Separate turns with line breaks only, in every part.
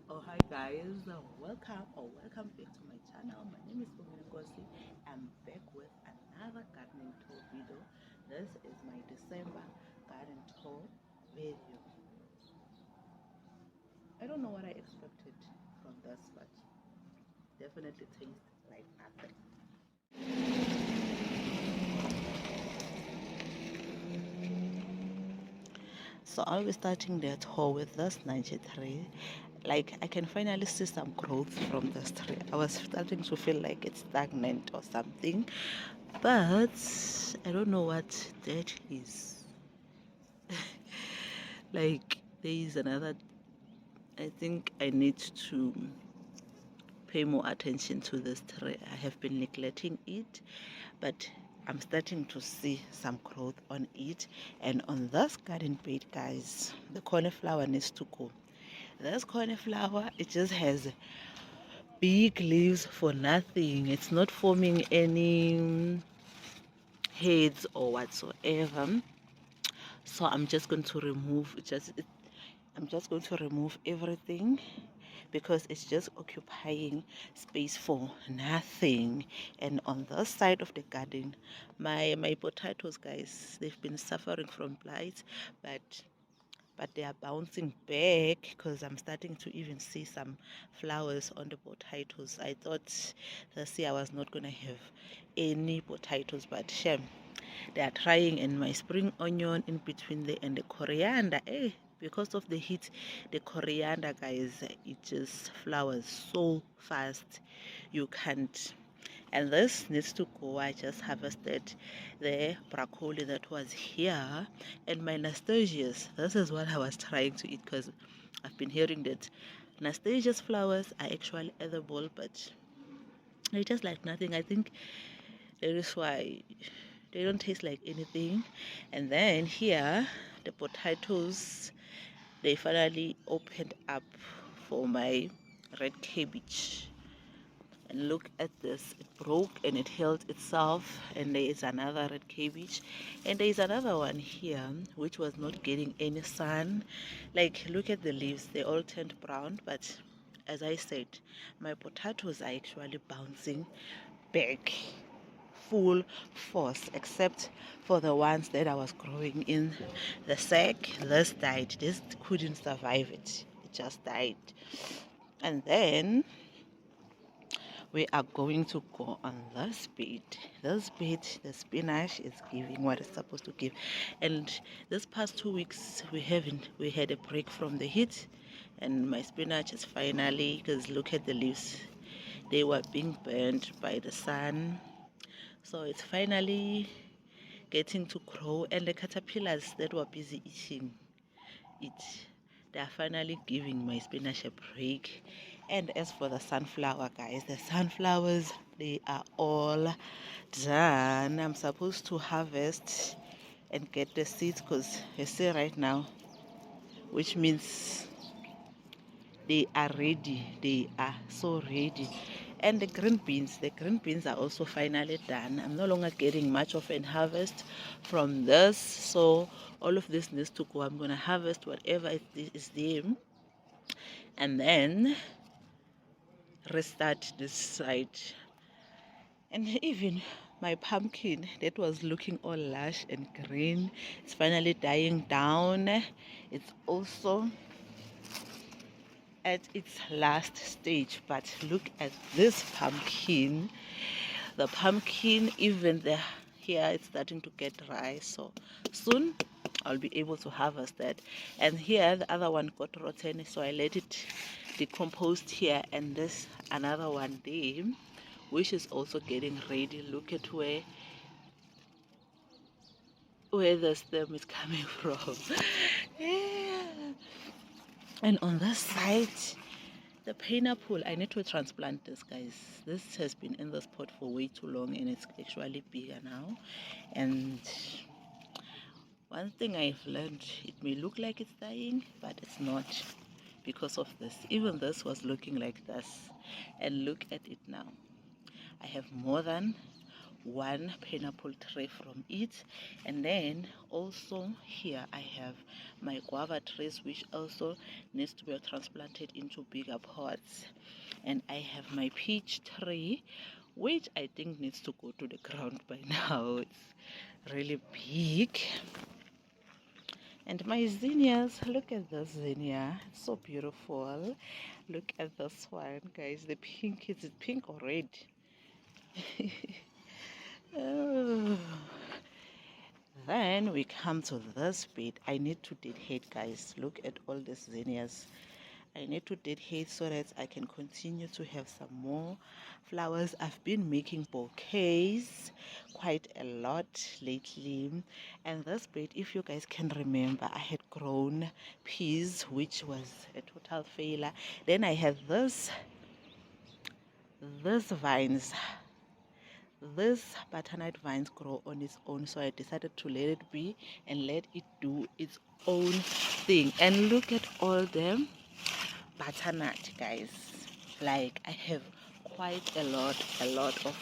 Oh hi guys, welcome back to my channel. My name is Ngozi. I'm back with another gardening tour video. This is my December garden tour video. I don't know what I expected from this, but definitely tastes like nothing. So I'll be starting the tour with this 93. Like I can finally see some growth from this tree. I was starting to feel like it's stagnant or something, but I don't know what that is. Like there is another. I think I need to pay more attention to this tree. I have been neglecting it, but I'm starting to see some growth on it. And on this garden bed, guys, the cauliflower needs to go. This cauliflower, it just has big leaves for nothing. It's not forming any heads or whatsoever. So I'm just going to remove I'm just going to remove everything because it's just occupying space for nothing. And on this side of the garden, my potatoes, guys, they've been suffering from blight, but they are bouncing back because I'm starting to even see some flowers on the potatoes. I thought this year I was not gonna have any potatoes, but shame, they are trying. And my spring onion in between there and the coriander, because of the heat, the coriander, guys, it just flowers so fast you can't. And this needs to go. I just harvested the broccoli that was here, and my nasturtius. This is what I was trying to eat because I've been hearing that nasturtius flowers are actually edible, but they just like nothing. I think that is why they don't taste like anything. And then here, the potatoes, they finally opened up for my red cabbage. And look at this, it broke and it healed itself. And there is another red cabbage, and there is another one here which was not getting any sun. Like, look at the leaves, they all turned brown. But as I said, my potatoes are actually bouncing back full force, except for the ones that I was growing in the sack. This died, this couldn't survive it just died. And then we are going to go on this bed. This bed, the spinach is giving what it's supposed to give. And this past 2 weeks we had a break from the heat, and my spinach is finally, because look at the leaves, they were being burned by the sun. So it's finally getting to grow, and the caterpillars that were busy eating it, they are finally giving my spinach a break. And as for the sunflower, guys, the sunflowers, they are all done. I'm supposed to harvest and get the seeds because you see right now, which means they are ready. They are so ready. And the green beans are also finally done. I'm no longer getting much of an harvest from this, so all of this needs to go. I'm going to harvest whatever is there and then restart this side. And even my pumpkin that was looking all lush and green, it's finally dying down. It's also at its last stage. But look at this pumpkin. The pumpkin, even the here, it's starting to get dry, so soon I'll be able to harvest that. And here the other one got rotten, so I let it decompose here. And this another one there which is also getting ready. Look at where the stem is coming from. Yeah. And on this side, the pineapple, I need to transplant this, guys. This has been in this pot for way too long, and it's actually bigger now. And one thing I've learned, it may look like it's dying, but it's not, because of this. Even this was looking like this, and look at it now. I have more than one pineapple tray from it. And then also here I have my guava trees, which also needs to be transplanted into bigger pots. And I have my peach tree, which I think needs to go to the ground by now. It's really big. And my zinnias, look at this zinnia, it's so beautiful. Look at this one, guys. The pink, is it pink or red? Oh. Then we come to this bit. I need to dedicate, guys. Look at all these zinnias. I need to dedicate so that I can continue to have some more flowers. I've been making bouquets quite a lot lately. And this bit, if you guys can remember, I had grown peas, which was a total failure. Then I had these vines. This butternut vines grow on its own, so I decided to let it be and let it do its own thing. And look at all them butternut, guys. Like, I have quite a lot of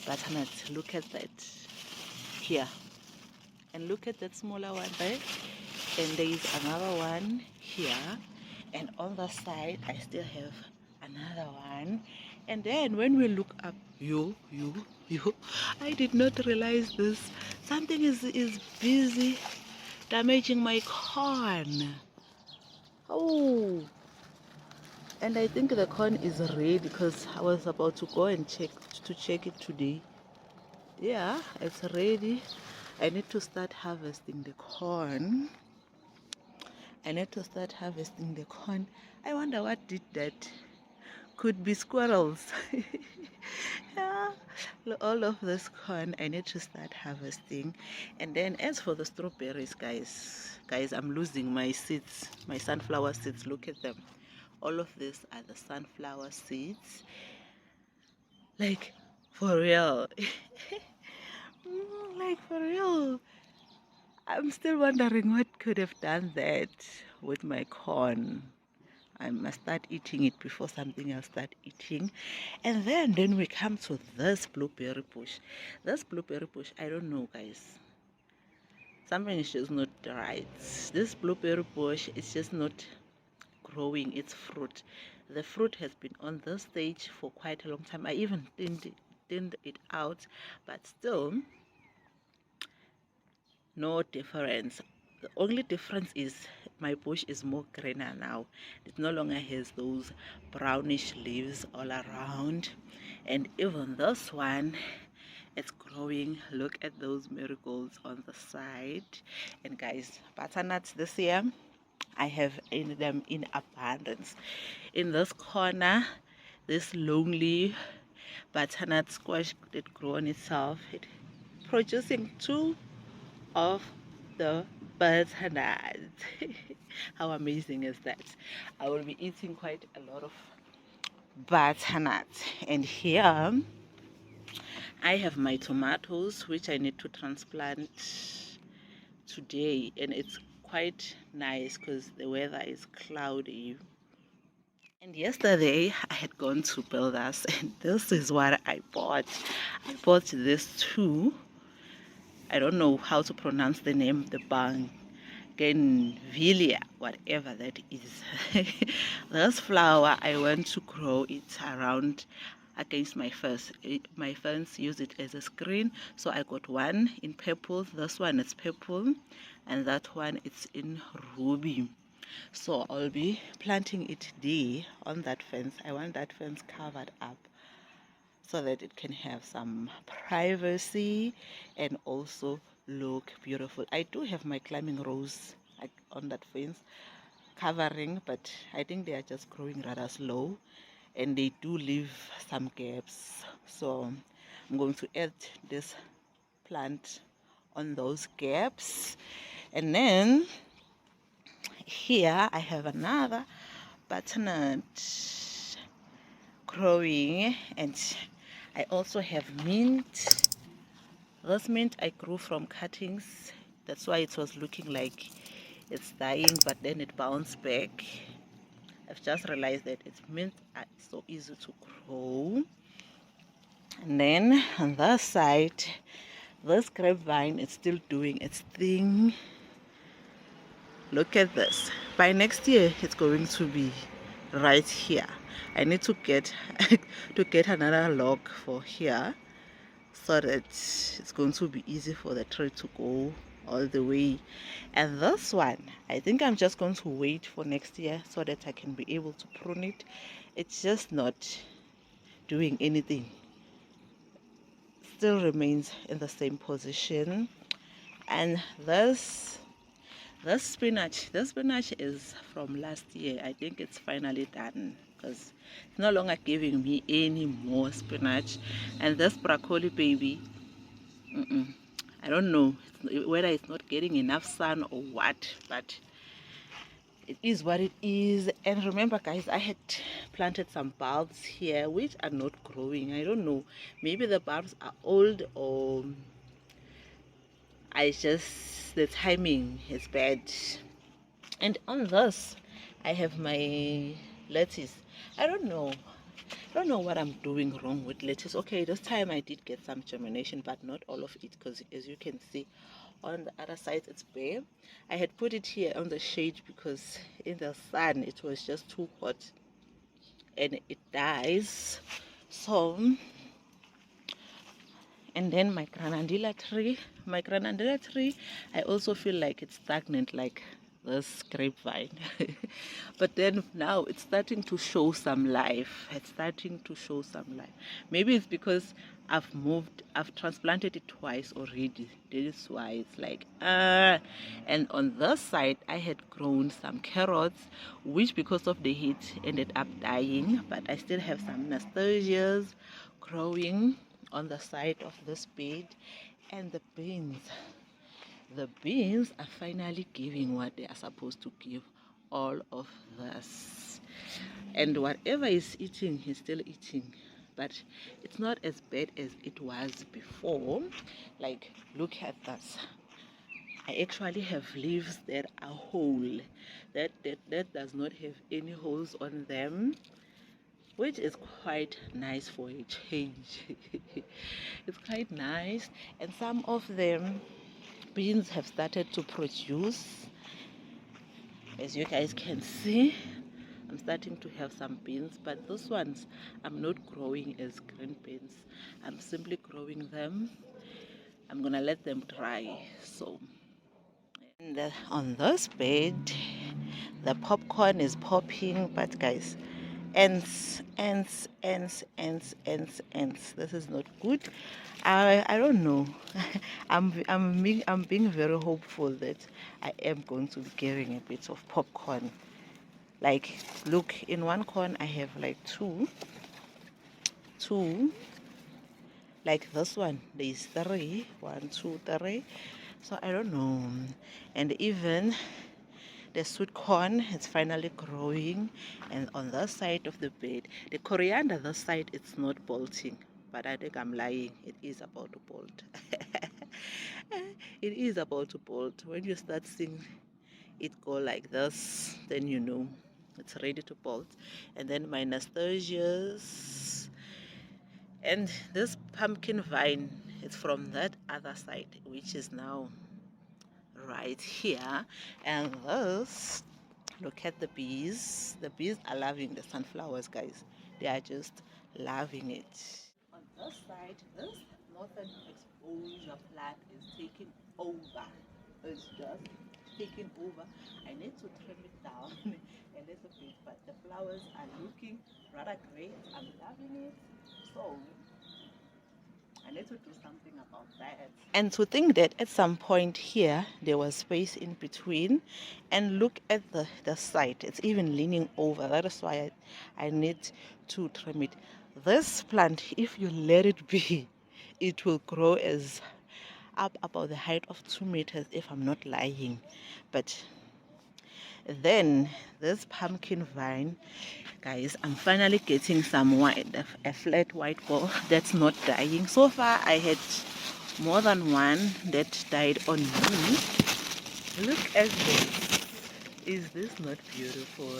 butternuts. Look at that here, and look at that smaller one there, and there is another one here, and on the side I still have another one. And then when we look up, I did not realize this, something is busy damaging my corn. Oh, and I think the corn is ready because I was about to go and check it today. Yeah, it's ready. I need to start harvesting the corn. I wonder what did that. Could be squirrels. Yeah. All of this corn I need to start harvesting. And then as for the strawberries, guys, I'm losing my seeds, my sunflower seeds. Look at them. All of these are the sunflower seeds. Like, for real. Like, for real. I'm still wondering what could have done that with my corn. I must start eating it before something else start eating. And then we come to this blueberry bush. This blueberry bush, I don't know, guys. Something is just not right. This blueberry bush is just not growing its fruit. The fruit has been on this stage for quite a long time. I even thinned it out, but still no difference. The only difference is my bush is more greener now. It no longer has those brownish leaves all around. And even this one, it's growing. Look at those marigolds on the side. And guys, butternuts this year, I have in them in abundance. In this corner, this lonely butternut squash that grew on itself, it producing two of the butternut. How amazing is that? I will be eating quite a lot of butternut. And here I have my tomatoes, which I need to transplant today, and it's quite nice because the weather is cloudy. And yesterday I had gone to Builders, and this is what I bought. I bought this too. I don't know how to pronounce the name, the Bougainvillea, whatever that is. This flower, I want to grow it around against my fence. My fence use it as a screen, so I got one in purple. This one is purple, and that one is in ruby. So I'll be planting it there on that fence. I want that fence covered up so that it can have some privacy and also look beautiful. I do have my climbing rose on that fence covering, but I think they are just growing rather slow and they do leave some gaps. So I'm going to add this plant on those gaps. And then here I have another butternut growing, and I also have mint. This mint I grew from cuttings. That's why it was looking like it's dying, but then it bounced back. I've just realized that its mint are so easy to grow. And then on the side, this grapevine is still doing its thing. Look at this. By next year, it's going to be right here. I need to get to get another log for here, so that it's going to be easy for the tree to go all the way. And this one, I think I'm just going to wait for next year so that I can be able to prune it. It's just not doing anything, still remains in the same position. And this spinach is from last year. I think it's finally done because it's no longer giving me any more spinach. And this broccoli baby, I don't know whether it's not getting enough sun or what, but it is what it is. And remember, guys, I had planted some bulbs here which are not growing. I don't know, maybe the bulbs are old, or the timing is bad. And on this, I have my lettuce. I don't know what I'm doing wrong with lettuce. Okay, this time I did get some germination, but not all of it, because as you can see on the other side it's bare. I had put it here on the shade because in the sun it was just too hot and it dies. So, and then my granadilla tree, I also feel like it's stagnant like this grapevine. But then now it's starting to show some life. Maybe it's because I've transplanted it twice already. That is why it's like and on this side I had grown some carrots, which because of the heat ended up dying, but I still have some nasturtiums growing on the side of this bed. And the beans are finally giving what they are supposed to give, all of this. And whatever is eating, he's still eating, but it's not as bad as it was before. Like, look at this. I actually have leaves that are whole, that does not have any holes on them, which is quite nice for a change. It's quite nice. And some of them beans have started to produce. As you guys can see, I'm starting to have some beans, but those ones I'm not growing as green beans. I'm simply growing them. I'm gonna let them dry. So, and on this bed, the popcorn is popping, but guys, ants. This is not good. I don't know. I'm being very hopeful that I am going to be getting a bit of popcorn. Like, look, in one corner I have like two. Like this one, there's three. 1, 2, 3. So I don't know. And even the sweet corn is finally growing. And on the side of the bed, the coriander, this side, it's not bolting, but I think I'm lying. It is about to bolt. It is about to bolt. When you start seeing it go like this, then you know it's ready to bolt. And then my nasturtiums, and this pumpkin vine is from that other side, which is now right here. And this, look at the bees. The bees are loving the sunflowers, guys. They are just loving it. On this side, this northern exposure plant is taking over. It's just taking over. I need to trim it down a little bit, but the flowers are looking rather great. I'm loving it. So I need to do something about that. And to think that at some point here there was space in between, and look at the side, it's even leaning over. That is why I need to trim it. This plant, if you let it be, it will grow as up about the height of 2 meters, if I'm not lying. But then this pumpkin vine, guys, I'm finally getting some a flat white ball that's not dying. So far I had more than one that died on me. Look at this. Is this not beautiful?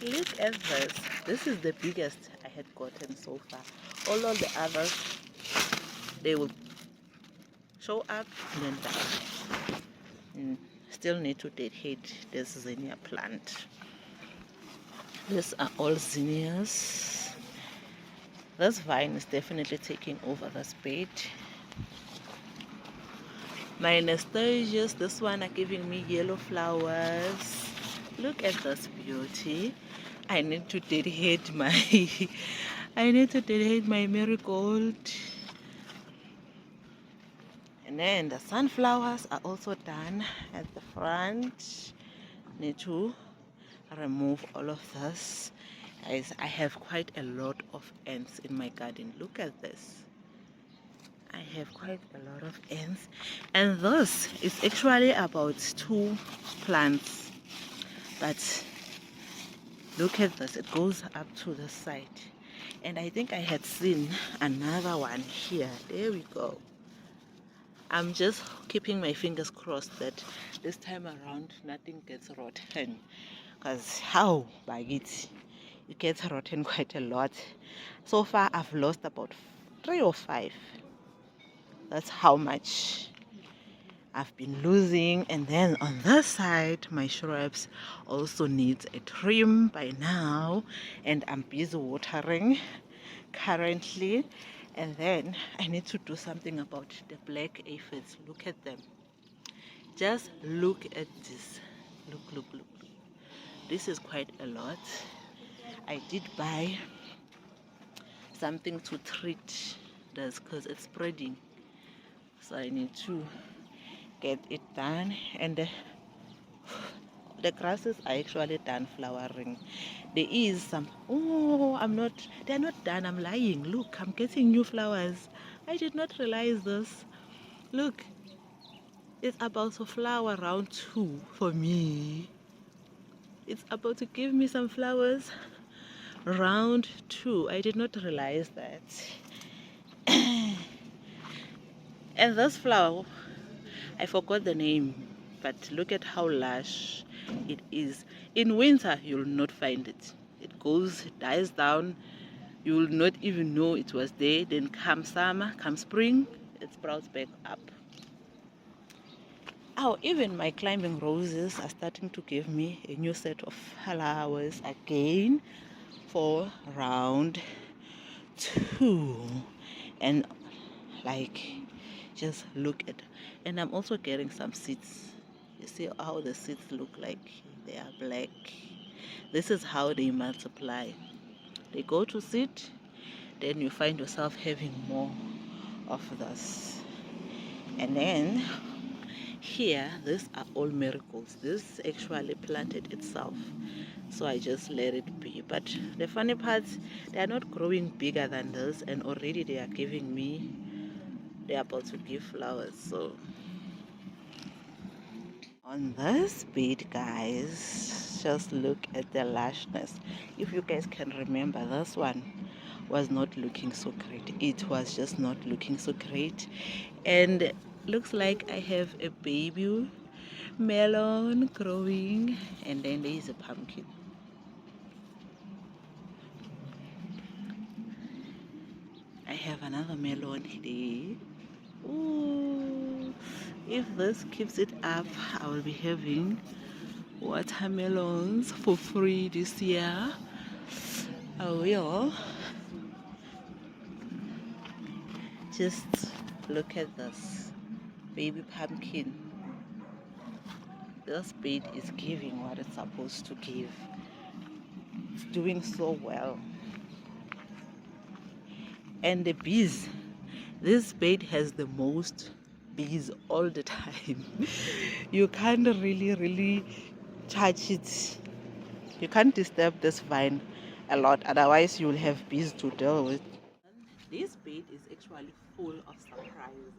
Look at this. This is the biggest I had gotten so far. All of the others, they will show up and then die. Still need to dedicate this zinnia plant. These are all zinnias. This vine is definitely taking over this bed. My nasturtiums, this one are giving me yellow flowers. Look at this beauty. I need to dedicate my marigold. And then the sunflowers are also done at the front. Need to remove all of this. Guys, I have quite a lot of ants in my garden. Look at this. I have quite a lot of ants, and this is actually about 2 plants, but look at this, it goes up to the side. And I think I had seen another one here. There we go. I'm just keeping my fingers crossed that this time around nothing gets rotten, because how by it gets rotten quite a lot. So far I've lost about 3 or 5. That's how much I've been losing. And then on this side, my shrubs also needs a trim by now, and I'm busy watering currently. And then I need to do something about the black aphids. Look at them. Just look at this. Look. This is quite a lot. I did buy something to treat this because it's spreading, so I need to get it done. And the grasses are actually done flowering. There is some, they're not done, I'm lying. Look, I'm getting new flowers. I did not realize this. Look, it's about to flower round 2 for me. It's about to give me some flowers round 2. I did not realize that. And this flower, I forgot the name, but look at how lush it is. In winter, you'll not find it. It goes, dies down. You'll not even know it was there. Then come summer, come spring, it sprouts back up. Oh, even my climbing roses are starting to give me a new set of flowers again for round 2. And like, just look at, and I'm also getting some seeds. You see how the seeds look like? They are black. This is how they multiply. They go to seed, then you find yourself having more of this. And then here, these are all marigolds. This actually planted itself, so I just let it be. But the funny part, they are not growing bigger than this, and already they are giving me, they're about to give flowers. So on this bed, guys, just look at the lushness. If you guys can remember, this one was not looking so great. It was just not looking so great. And looks like I have a baby melon growing, and then there is a pumpkin. I have another melon there. Ooh, if this keeps it up, I will be having watermelons for free this year. I will. Just look at this baby pumpkin. This bed is giving what it's supposed to give. It's doing so well. And the bees, this bed has the most bees all the time. You can't really touch it. You can't disturb this vine a lot, otherwise you'll have bees to deal with. This bed is actually full of surprises.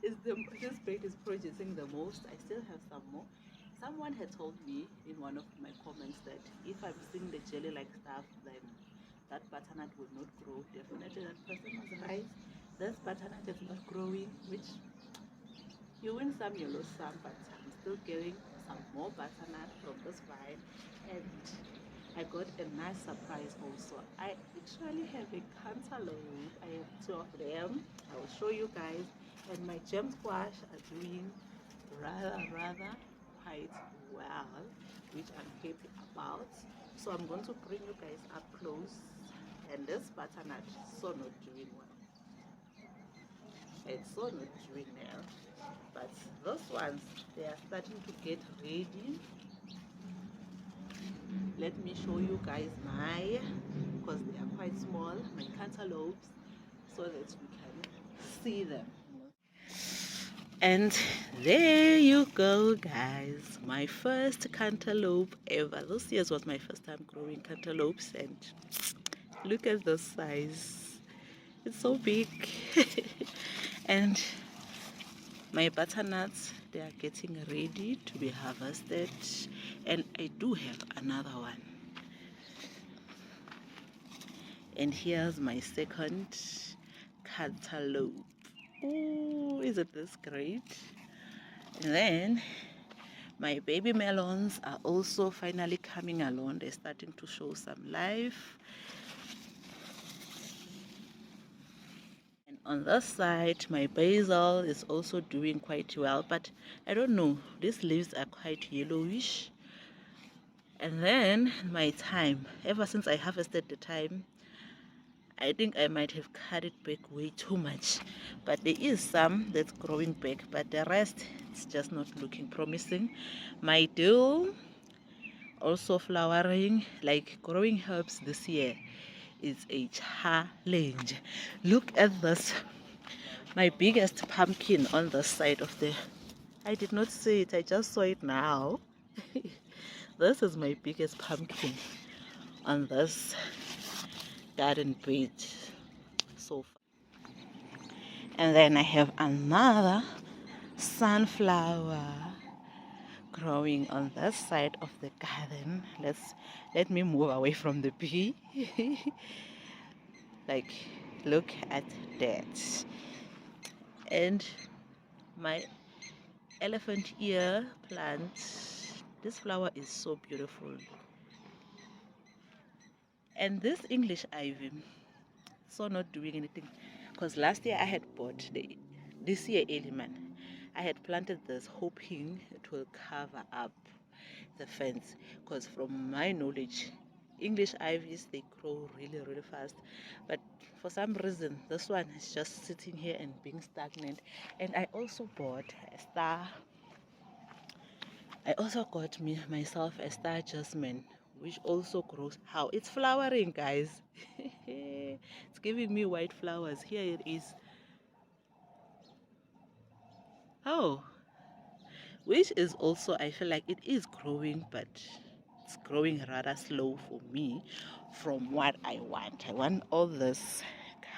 This bed is producing the most. I still have some more. Someone had told me in one of my comments that if I'm seeing the jelly-like stuff, then that butternut will not grow. Definitely that person was right. This butternut is not growing, which you win some, you lose some, but I'm still getting some more butternut from this vine. And I got a nice surprise also. I actually have a cantaloupe. I have two of them. I will show you guys. And my gem squash are doing rather quite well, which I'm happy about. So I'm going to bring you guys up close. And this butternut so not doing well. It's so not doing well. But those ones, they are starting to get ready. Let me show you guys my, because they are quite small, my cantaloupes, so that you can see them. And there you go, guys, my first cantaloupe ever. This year was my first time growing cantaloupes, and look at the size, it's so big. And my butternuts, they are getting ready to be harvested, and I do have another one. And here's my second cantaloupe. Oh, isn't this great? And then my baby melons are also finally coming along. They're starting to show some life. And on this side, my basil is also doing quite well, but I don't know, these leaves are quite yellowish. And then my thyme, ever since I harvested the thyme, I think I might have cut it back way too much, but there is some that's growing back, but the rest, it's just not looking promising. My dill also flowering, like growing herbs this year is a challenge. Look at this, my biggest pumpkin on the side of the, I did not see it, I just saw it now. This is my biggest pumpkin on this garden bed so far. And then I have another sunflower growing on this side of the garden. Let me move away from the bee. Like, look at that. And my elephant ear plant, this flower is so beautiful. And this English ivy, so not doing anything, because last year I had bought this year Eliman, I had planted this hoping it will cover up the fence, because from my knowledge English ivies, they grow really fast, but for some reason this one is just sitting here and being stagnant. And I also bought a star, I also got myself a star jasmine, which also grows. How it's flowering, guys. It's giving me white flowers. Here it is. Oh, which is also, I feel like it is growing, but it's growing rather slow for me from what I want. I want all this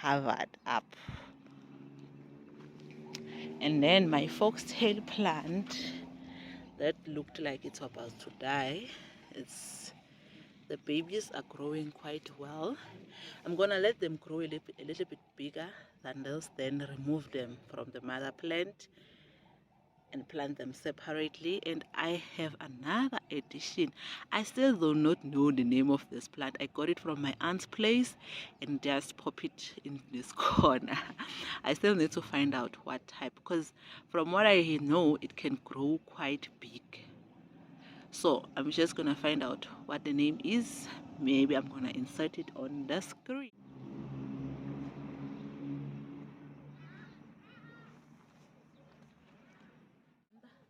covered up. And then my foxtail plant that looked like it's about to die, the babies are growing quite well. I'm gonna let them grow a little bit bigger than this, then remove them from the mother plant and plant them separately. And I have another addition. I still do not know the name of this plant. I got it from my aunt's place and just pop it in this corner. I still need to find out what type, because from what I know it can grow quite big. So I'm just gonna find out what the name is. Maybe I'm gonna insert it on the screen.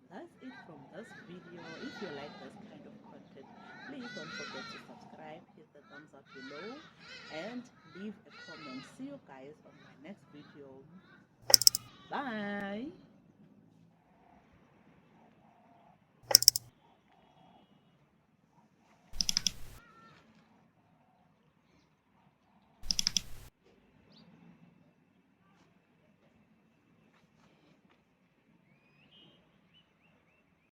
That's it from this video. If you like this kind of content, please don't forget to subscribe, hit the thumbs up below, and leave a comment. See you guys on my next video. Bye.